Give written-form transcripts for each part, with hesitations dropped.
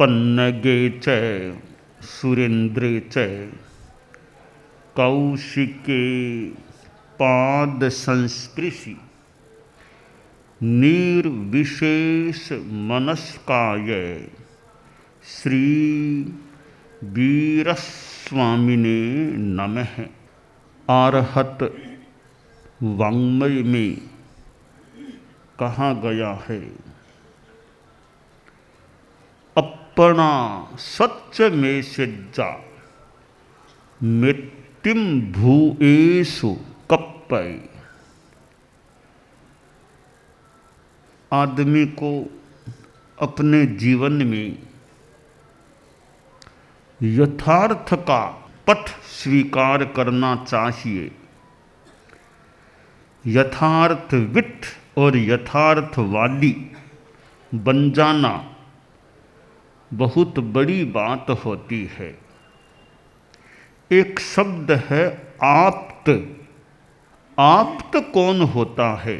पन्नगे च सुरेन्द्रे च कौशिके पाद संस्पृशि निर्विशेष मनस्काय श्री वीरस्वामिने नमः। आरहत वाङ्मय में कहा गया है, अपना सच में सिज्जा मृत्युम भूएषु कप्पय। आदमी को अपने जीवन में यथार्थ का पथ स्वीकार करना चाहिए। यथार्थविद और यथार्थवादी बन जाना बहुत बड़ी बात होती है। एक शब्द है आप्त। आप्त कौन होता है?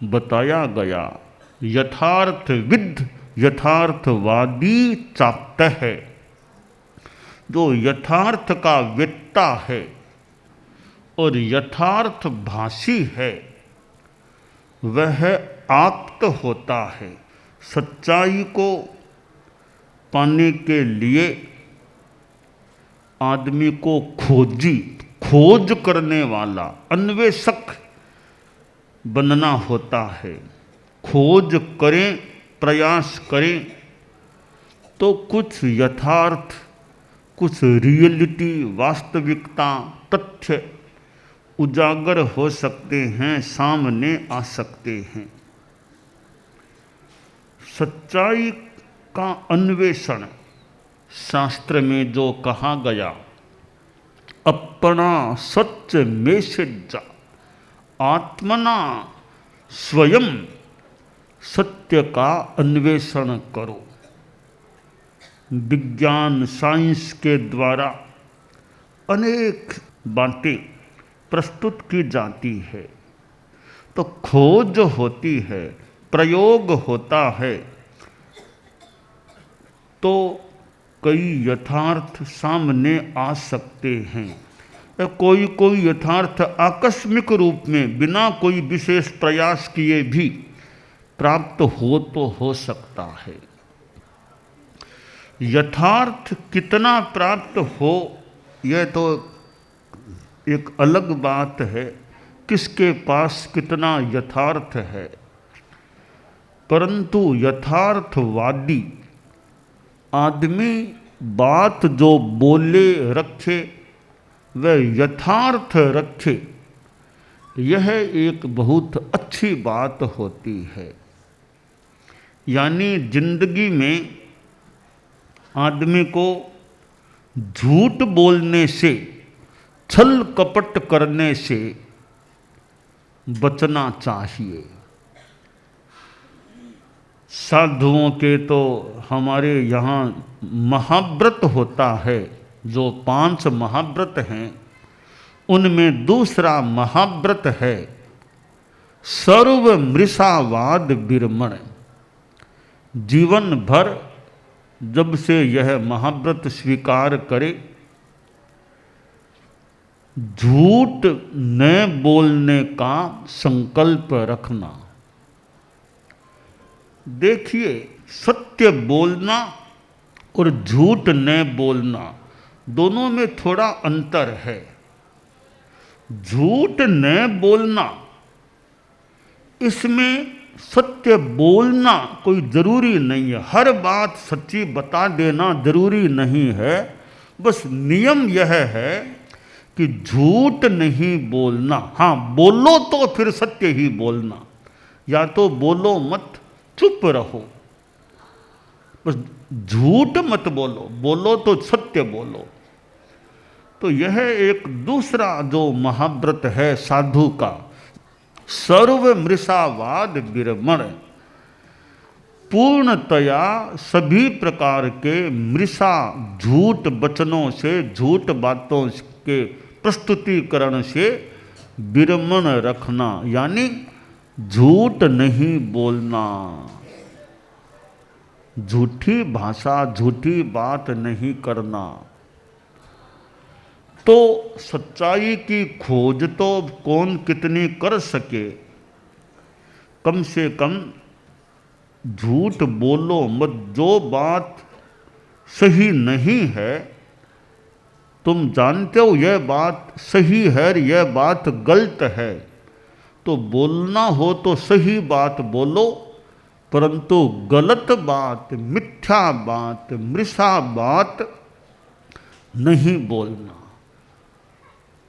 बताया गया, यथार्थविद यथार्थवादी चाप्त है। जो यथार्थ का वेत्ता है और यथार्थ भाषी है, वह आप्त होता है। सच्चाई को पाने के लिए आदमी को खोज करने वाला अन्वेषक बनना होता है। खोज करें, प्रयास करें तो कुछ यथार्थ, कुछ रियलिटी, वास्तविकता, तथ्य उजागर हो सकते हैं, सामने आ सकते हैं। सच्चाई का अन्वेषण शास्त्र में जो कहा गया, अपना सच में सिज्जा, आत्मना स्वयं सत्य का अन्वेषण करो। विज्ञान साइंस के द्वारा अनेक बातें प्रस्तुत की जाती है, तो खोज होती है, प्रयोग होता है, तो कई यथार्थ सामने आ सकते हैं। कोई कोई यथार्थ आकस्मिक रूप में बिना कोई विशेष प्रयास किए भी प्राप्त हो सकता है। यथार्थ कितना प्राप्त हो, यह तो एक अलग बात है, किसके पास कितना यथार्थ है। परंतु यथार्थवादी आदमी बात जो बोले रखे, वह यथार्थ रखे, यह एक बहुत अच्छी बात होती है। यानी जिंदगी में आदमी को झूठ बोलने से, छल कपट करने से बचना चाहिए। साधुओं के तो हमारे यहाँ महाव्रत होता है, जो 5 महाव्रत हैं, उनमें दूसरा महाव्रत है सर्व मृषावाद विरमण। जीवन भर जब से यह महाव्रत स्वीकार करे, झूठ न बोलने का संकल्प रखना। देखिए, सत्य बोलना और झूठ न बोलना, दोनों में थोड़ा अंतर है। झूठ न बोलना, इसमें सत्य बोलना कोई ज़रूरी नहीं है। हर बात सच्ची बता देना ज़रूरी नहीं है। बस नियम यह है कि झूठ नहीं बोलना। हाँ, बोलो तो फिर सत्य ही बोलना, या तो बोलो मत, चुप रहो, बस झूठ मत बोलो, बोलो तो सत्य बोलो। तो यह एक दूसरा जो महाव्रत है साधु का, सर्व मृषावाद विरमण। पूर्णतया सभी प्रकार के मृषा, झूठ वचनों से, झूठ बातों के प्रस्तुतिकरण से विरमण रखना, यानी झूठ नहीं बोलना। झूठी भाषा, झूठी बात नहीं करना। तो सच्चाई की खोज तो कौन कितनी कर सके, कम से कम झूठ बोलो मत। जो बात सही नहीं है, तुम जानते हो यह बात सही है, यह बात गलत है, तो बोलना हो तो सही बात बोलो, परंतु गलत बात, मिथ्या बात, मृषा बात नहीं बोलना।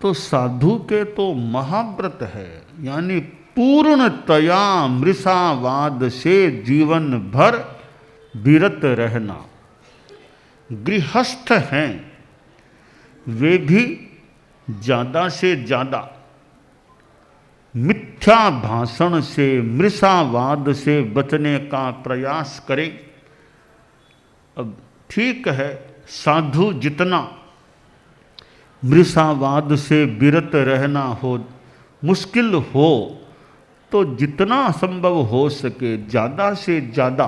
तो साधु के तो महाव्रत है, यानी पूर्णतया मृषावाद से जीवन भर विरत रहना। गृहस्थ हैं वे भी ज़्यादा से ज़्यादा मिथ्या भाषण से, मृषावाद से बचने का प्रयास करें। अब ठीक है, साधु जितना मृषावाद से विरत रहना हो मुश्किल हो, तो जितना संभव हो सके ज़्यादा से ज़्यादा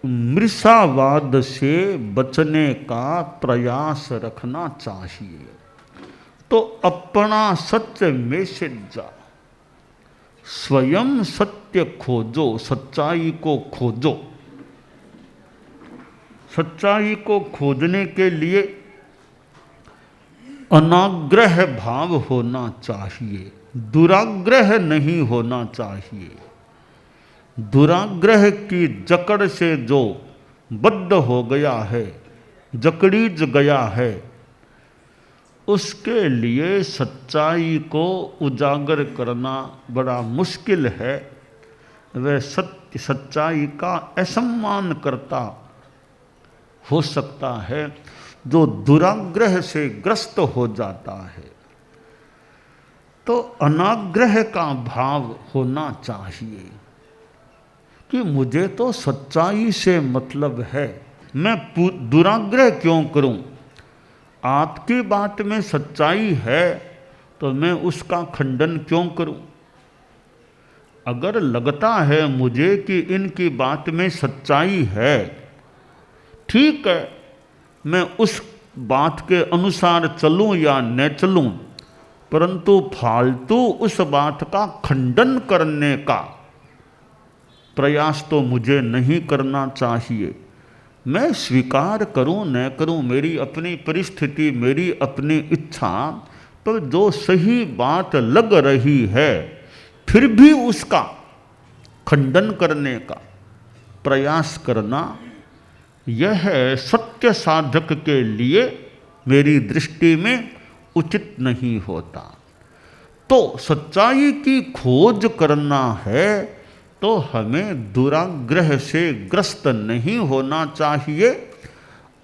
मृषावाद से बचने का प्रयास रखना चाहिए। तो अपना सत्य में से जा, स्वयं सत्य खोजो, सच्चाई को खोजो। सच्चाई को खोजने के लिए अनाग्रह भाव होना चाहिए, दुराग्रह नहीं होना चाहिए। दुराग्रह की जकड़ से जो बद्ध हो गया है, जकड़ीज गया है, उसके लिए सच्चाई को उजागर करना बड़ा मुश्किल है। वह सत्य, सच्चाई का असम्मान करता हो सकता है जो दुराग्रह से ग्रस्त हो जाता है। तो अनाग्रह का भाव होना चाहिए कि मुझे तो सच्चाई से मतलब है, मैं दुराग्रह क्यों करूं? आपकी बात में सच्चाई है तो मैं उसका खंडन क्यों करूं? अगर लगता है मुझे कि इनकी बात में सच्चाई है, ठीक है, मैं उस बात के अनुसार चलूं या न चलूं, परंतु फालतू उस बात का खंडन करने का प्रयास तो मुझे नहीं करना चाहिए। मैं स्वीकार करूं न करूं, मेरी अपनी परिस्थिति, मेरी अपनी इच्छा, पर जो सही बात लग रही है फिर भी उसका खंडन करने का प्रयास करना, यह सत्य साधक के लिए मेरी दृष्टि में उचित नहीं होता। तो सच्चाई की खोज करना है तो हमें दुराग्रह से ग्रस्त नहीं होना चाहिए,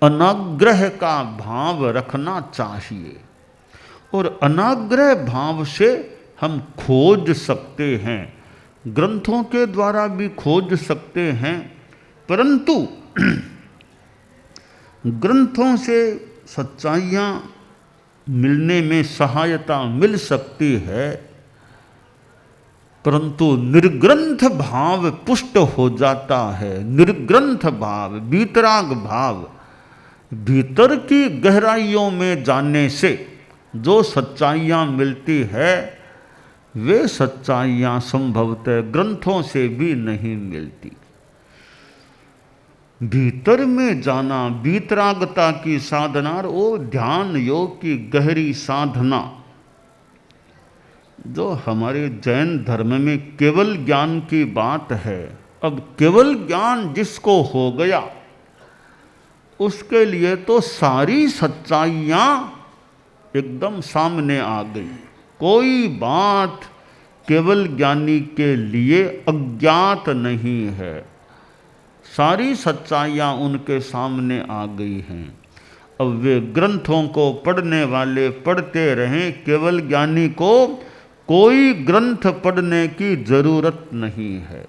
अनाग्रह का भाव रखना चाहिए। और अनाग्रह भाव से हम खोज सकते हैं, ग्रंथों के द्वारा भी खोज सकते हैं, परंतु ग्रंथों से सच्चाइयाँ मिलने में सहायता मिल सकती है, परंतु निर्ग्रंथ भाव पुष्ट हो जाता है। निर्ग्रंथ भाव, वीतराग भाव, भीतर की गहराइयों में जाने से जो सच्चाइयाँ मिलती है वे सच्चाइयाँ संभवतः ग्रंथों से भी नहीं मिलती। भीतर में जाना, वीतरागता की साधना, वो ध्यान योग की गहरी साधना जो हमारे जैन धर्म में केवल ज्ञान की बात है। अब केवल ज्ञान जिसको हो गया उसके लिए तो सारी सच्चाइयाँ एकदम सामने आ गई। कोई बात केवल ज्ञानी के लिए अज्ञात नहीं है, सारी सच्चाइयाँ उनके सामने आ गई हैं। अब वे ग्रंथों को पढ़ने वाले पढ़ते रहें, केवल ज्ञानी को कोई ग्रंथ पढ़ने की जरूरत नहीं है।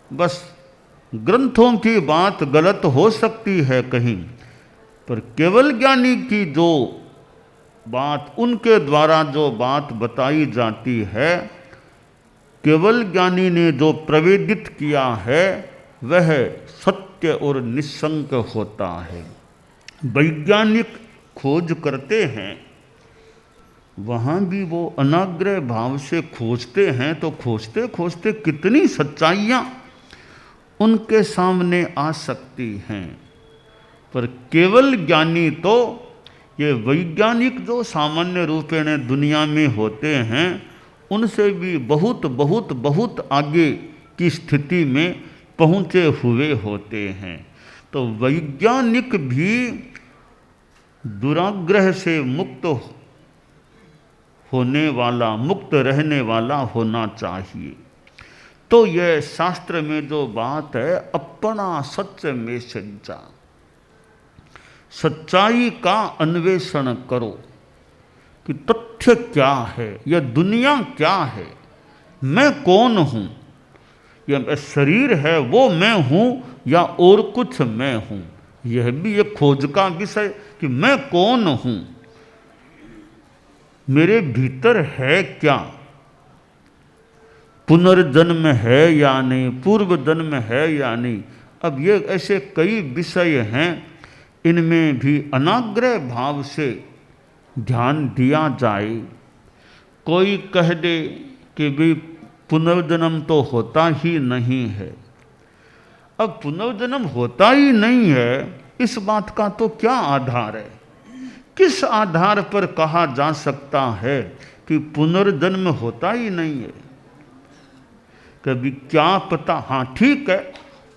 बस ग्रंथों की बात गलत हो सकती है कहीं, पर केवल ज्ञानी की जो बात, उनके द्वारा जो बात बताई जाती है, केवल ज्ञानी ने जो प्रवेदित किया है वह सत्य और निस्संक होता है। वैज्ञानिक खोज करते हैं, वहाँ भी वो अनाग्रह भाव से खोजते हैं, तो खोजते खोजते कितनी सच्चाइयाँ उनके सामने आ सकती हैं। पर केवल ज्ञानी तो ये वैज्ञानिक जो सामान्य रूपेण दुनिया में होते हैं उनसे भी बहुत बहुत बहुत आगे की स्थिति में पहुँचे हुए होते हैं। तो वैज्ञानिक भी दुराग्रह से मुक्त होने वाला, मुक्त रहने वाला होना चाहिए। तो यह शास्त्र में जो बात है, अपना सत्य में सच्चा, सच्चाई का अन्वेषण करो कि तथ्य क्या है, यह दुनिया क्या है, मैं कौन हूँ, यह शरीर है वो मैं हूँ या और कुछ मैं हूँ। यह भी एक खोज का विषय कि मैं कौन हूँ, मेरे भीतर है क्या, पुनर्जन्म है या नहीं, पूर्व जन्म है या नहीं। अब ये ऐसे कई विषय हैं, इनमें भी अनाग्रह भाव से ध्यान दिया जाए। कोई कह दे कि भी पुनर्जन्म तो होता ही नहीं है। अब पुनर्जन्म होता ही नहीं है, इस बात का तो क्या आधार है? किस आधार पर कहा जा सकता है कि पुनर्जन्म होता ही नहीं है? कभी क्या पता, हाँ ठीक है,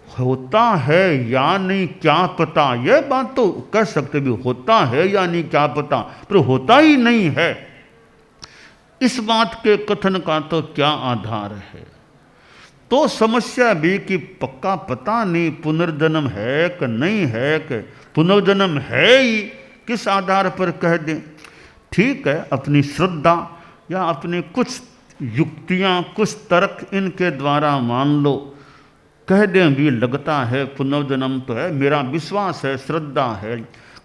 होता है या नहीं क्या पता, यह बात तो कह सकते भी, होता है या नहीं क्या पता, पर होता ही नहीं है, इस बात के कथन का तो क्या आधार है? तो समस्या भी कि पक्का पता नहीं पुनर्जन्म है कि नहीं है, कि पुनर्जन्म है ही, किस आधार पर कह दें? ठीक है, अपनी श्रद्धा या अपनी कुछ युक्तियाँ, कुछ तर्क इनके द्वारा मान लो, कह दें भी लगता है पुनर्जन्म तो है, मेरा विश्वास है, श्रद्धा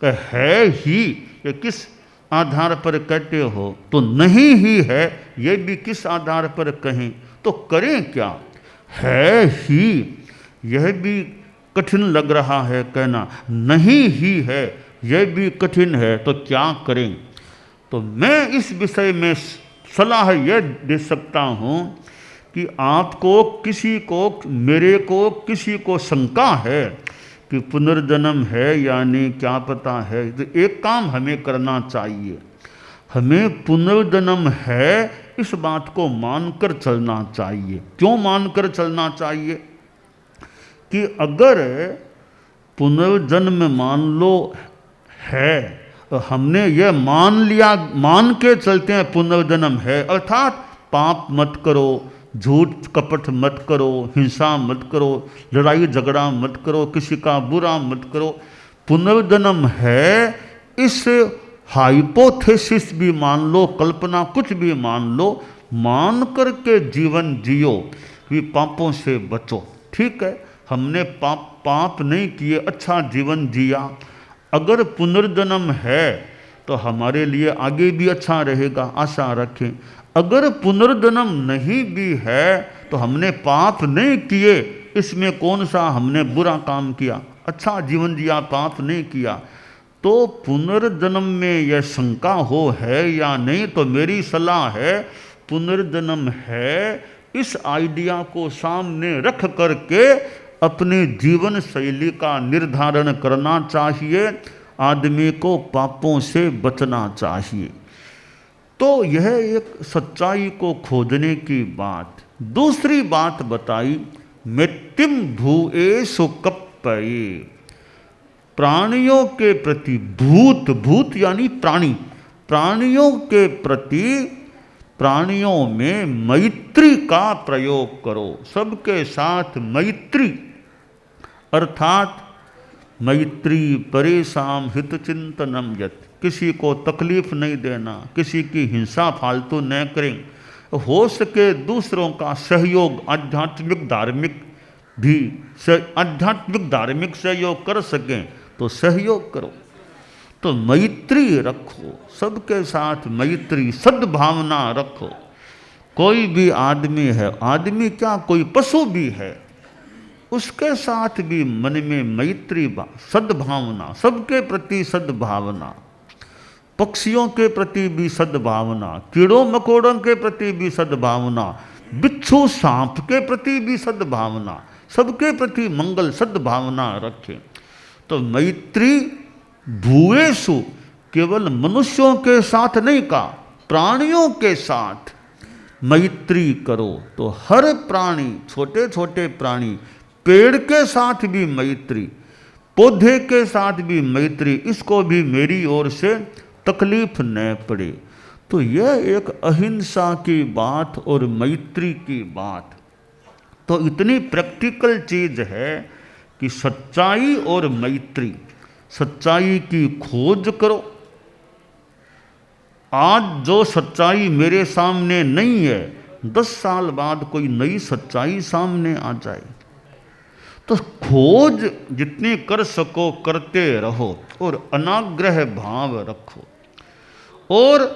है ही, ये किस आधार पर कहते हो? तो नहीं ही है, ये भी किस आधार पर कहें? तो करें क्या? है ही, यह भी कठिन लग रहा है कहना, नहीं ही है यह भी कठिन है, तो क्या करें? तो मैं इस विषय में सलाह यह दे सकता हूँ कि आपको, किसी को, मेरे को, किसी को शंका है कि पुनर्जन्म है या नहीं क्या पता है, तो एक काम हमें करना चाहिए, हमें पुनर्जन्म है इस बात को मानकर चलना चाहिए। क्यों मानकर चलना चाहिए? कि अगर पुनर्जन्म मान लो है, तो हमने यह मान लिया, मान के चलते हैं पुनर्जन्म है, अर्थात पाप मत करो, झूठ कपट मत करो, हिंसा मत करो, लड़ाई झगड़ा मत करो, किसी का बुरा मत करो, पुनर्जन्म है, इस हाइपोथेसिस भी मान लो, कल्पना कुछ भी मान लो, मान करके जीवन जियो, कि पापों से बचो। ठीक है, हमने पाप नहीं किए, अच्छा जीवन जिया, अगर पुनर्जन्म है तो हमारे लिए आगे भी अच्छा रहेगा, आशा रखें। अगर पुनर्जन्म नहीं भी है तो हमने पाप नहीं किए, इसमें कौन सा हमने बुरा काम किया, अच्छा जीवन जिया, पाप नहीं किया। तो पुनर्जन्म में यह शंका हो है या नहीं, तो मेरी सलाह है पुनर्जन्म है, इस आइडिया को सामने रख करके अपने जीवन शैली का निर्धारण करना चाहिए, आदमी को पापों से बचना चाहिए। तो यह एक सच्चाई को खोजने की बात। दूसरी बात बताई, मृत्युम भूए सुकप्पये, प्राणियों के प्रति, भूत यानी प्राणी, प्राणियों के प्रति, प्राणियों में मैत्री का प्रयोग करो, सबके साथ मैत्री, अर्थात मैत्री परेशान हित चिंतनम यत, किसी को तकलीफ नहीं देना, किसी की हिंसा फालतू न करें, हो सके दूसरों का सहयोग, आध्यात्मिक धार्मिक भी, आध्यात्मिक धार्मिक सहयोग कर सकें तो सहयोग करो। तो मैत्री रखो, सबके साथ मैत्री, सद्भावना रखो। कोई भी आदमी है, आदमी क्या कोई पशु भी है, उसके साथ भी मन में मैत्री सद्भावना, सबके प्रति सद्भावना, पक्षियों के प्रति भी सद्भावना, कीड़ों मकोड़ों के प्रति भी सद्भावना, बिच्छू सांप के प्रति भी सद्भावना, सबके प्रति मंगल सद्भावना रखें। तो मैत्री भूएषु, केवल मनुष्यों के साथ नहीं कहा, प्राणियों के साथ मैत्री करो। तो हर प्राणी, छोटे छोटे प्राणी, पेड़ के साथ भी मैत्री, पौधे के साथ भी मैत्री, इसको भी मेरी ओर से तकलीफ न पड़े। तो यह एक अहिंसा की बात और मैत्री की बात तो इतनी प्रैक्टिकल चीज है कि सच्चाई और मैत्री, सच्चाई की खोज करो। आज जो सच्चाई मेरे सामने नहीं है, 10 साल बाद कोई नई सच्चाई सामने आ जाए। तो खोज जितनी कर सको करते रहो और अनाग्रह भाव रखो। और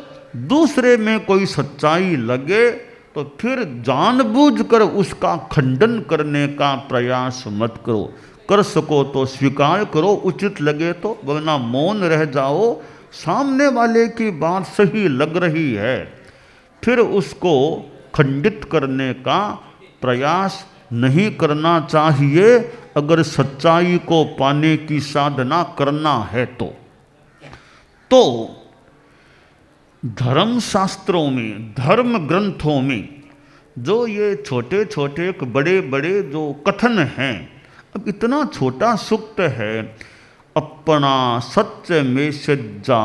दूसरे में कोई सच्चाई लगे तो फिर जानबूझकर उसका खंडन करने का प्रयास मत करो। कर सको तो स्वीकार करो, उचित लगे तो, वरना मौन रह जाओ। सामने वाले की बात सही लग रही है, फिर उसको खंडित करने का प्रयास नहीं करना चाहिए, अगर सच्चाई को पाने की साधना करना है तो धर्म शास्त्रों में, धर्म ग्रंथों में जो ये छोटे छोटे बड़े बड़े जो कथन हैं, अब इतना छोटा सूक्त है, अपना सत्य में सज्जा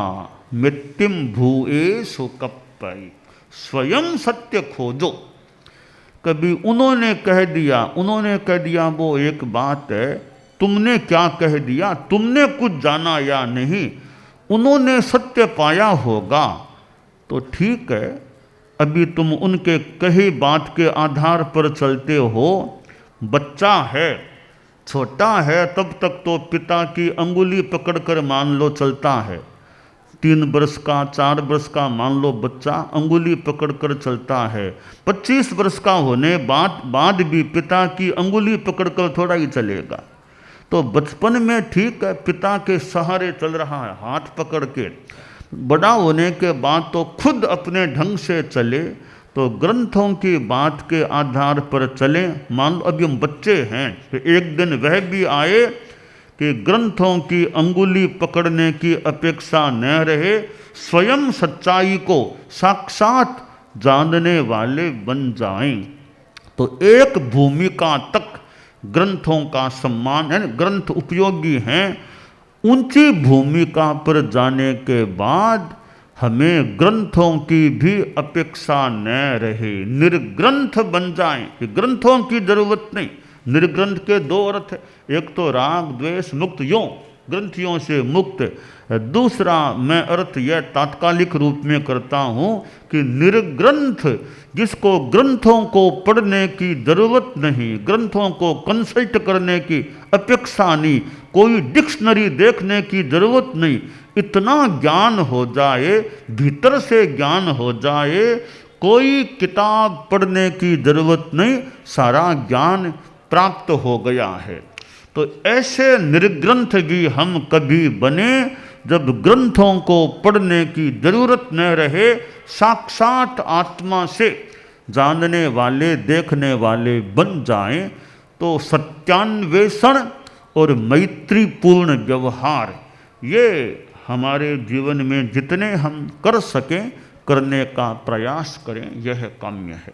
मृत्युम भूए सुकप्पई, स्वयं सत्य खोजो। कभी उन्होंने कह दिया वो एक बात है, तुमने क्या कह दिया, तुमने कुछ जाना या नहीं, उन्होंने सत्य पाया होगा तो ठीक है, अभी तुम उनके कही बात के आधार पर चलते हो। बच्चा है, छोटा है, तब तक तो पिता की अंगुली पकड़कर मान लो चलता है। 3 वर्ष का, 4 वर्ष का मान लो बच्चा अंगुली पकड़कर चलता है। 25 वर्ष का होने बाद भी पिता की अंगुली पकड़कर थोड़ा ही चलेगा। तो बचपन में ठीक है, पिता के सहारे चल रहा है, हाथ पकड़ के। बड़ा होने के बाद तो खुद अपने ढंग से चले, तो ग्रंथों की बात के आधार पर चले। मान लो अभी हम बच्चे हैं, तो एक दिन वह भी आए कि ग्रंथों की अंगुली पकड़ने की अपेक्षा न रहे, स्वयं सच्चाई को साक्षात जानने वाले बन जाएं। तो एक भूमिका तक ग्रंथों का सम्मान है, ग्रंथ उपयोगी हैं। ऊंची भूमिका पर जाने के बाद हमें ग्रंथों की भी अपेक्षा न रहे, निर्ग्रंथ बन जाएं। ग्रंथों की जरूरत नहीं। निर्ग्रंथ के 2 अर्थ है, एक तो राग द्वेष मुक्त, यों ग्रंथियों से मुक्त। दूसरा मैं अर्थ यह तात्कालिक रूप में करता हूँ कि निर्ग्रंथ, जिसको ग्रंथों को पढ़ने की जरूरत नहीं, ग्रंथों को कंसल्ट करने की अपेक्षा नहीं, कोई डिक्शनरी देखने की जरूरत नहीं, इतना ज्ञान हो जाए, भीतर से ज्ञान हो जाए, कोई किताब पढ़ने की जरूरत नहीं, सारा ज्ञान प्राप्त हो गया है। तो ऐसे निर्ग्रंथ भी हम कभी बने जब ग्रंथों को पढ़ने की जरूरत न रहे, साक्षात आत्मा से जानने वाले, देखने वाले बन जाएं। तो सत्यान्वेषण और मैत्रीपूर्ण व्यवहार, ये हमारे जीवन में जितने हम कर सकें करने का प्रयास करें, यह काम्य है।